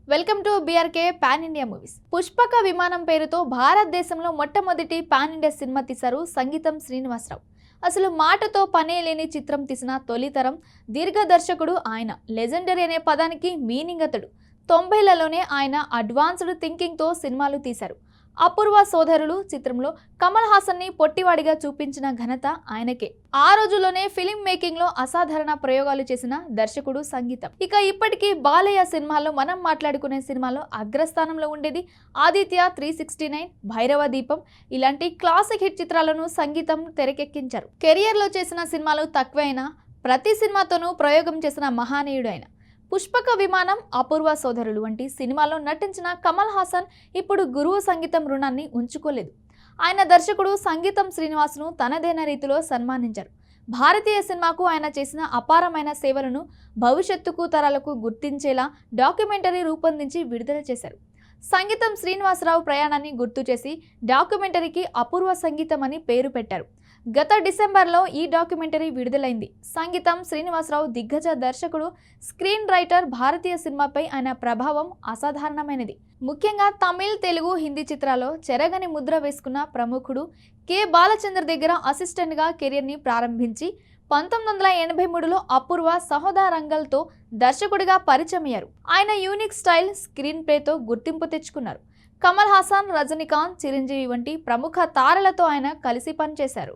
Welcome to BRK pan India movies. Pushpaka Vimanam పేరుతో భారతదేశంలో మొట్టమొదటి పాన్ ఇండియా సినిమా తీశారు సంగీతం శ్రీనివాసరావు. అసలు మాటతో పనే లేని చిత్రం తీసిన తొలితరం దీర్ఘ దర్శకుడు ఆయన. లెజెండరీ అనే పదానికి మీనింగ్ అతడు. 90లలోనే ఆయన అడ్వాన్స్డ్ థింకింగ్తో సినిమాలు తీశారు. అపూర్వ సోదరులు చిత్రంలో కమల్ హాసన్ని పొట్టివాడిగా చూపించిన ఘనత ఆయనకే. ఆ రోజుల్లోనే ఫిలిం మేకింగ్ లో అసాధారణ ప్రయోగాలు చేసిన దర్శకుడు సంగీతం. ఇక ఇప్పటికీ బాలయ్య సినిమాలో మనం మాట్లాడుకునే సినిమాలో అగ్రస్థానంలో ఉండేది ఆదిత్య 369, భైరవ దీపం ఇలాంటి క్లాసిక్ హిట్ చిత్రాలను సంగీతం తెరకెక్కించారు. కెరియర్ లో చేసిన సినిమాలు తక్కువే అయినా ప్రతి సినిమాతోనూ ప్రయోగం చేసిన మహానీయుడు ఆయన. పుష్పక విమానం, అపూర్వ సోదరులు వంటి సినిమాలో నటించిన కమల్ హాసన్ ఇప్పుడు గురువు సంగీతం రుణాన్ని ఉంచుకోలేదు. ఆయన దర్శకుడు సంగీతం శ్రీనివాస్ను తనదైన రీతిలో సన్మానించారు. భారతీయ సినిమాకు ఆయన చేసిన అపారమైన సేవలను భవిష్యత్తుకు తరాలకు గుర్తించేలా డాక్యుమెంటరీ రూపొందించి విడుదల చేశారు. సంగీతం శ్రీనివాసరావు ప్రయాణాన్ని గుర్తు చేసి డాక్యుమెంటరీకి అపూర్వ సంగీతం అని పేరు పెట్టారు. గత డిసెంబర్లో ఈ డాక్యుమెంటరీ విడుదలైంది. సంగీతం శ్రీనివాసరావు దిగ్గజ దర్శకుడు, స్క్రీన్ రైటర్. భారతీయ సినిమాపై ఆయన ప్రభావం అసాధారణమైనది. ముఖ్యంగా తమిళ్, తెలుగు, హిందీ చిత్రాల్లో చెరగని ముద్ర వేసుకున్న ప్రముఖుడు. కె బాలచంద్ర దగ్గర అసిస్టెంట్గా కెరియర్ని ప్రారంభించి 1983లో అపూర్వ సహోదరంగల్తో దర్శకుడిగా పరిచయమయ్యారు. ఆయన యూనిక్ స్టైల్, స్క్రీన్ ప్లేతో గుర్తింపు తెచ్చుకున్నారు. కమల్ హాసన్, రజనీకాంత్, చిరంజీవి వంటి ప్రముఖ తారలతో ఆయన కలిసి పనిచేశారు.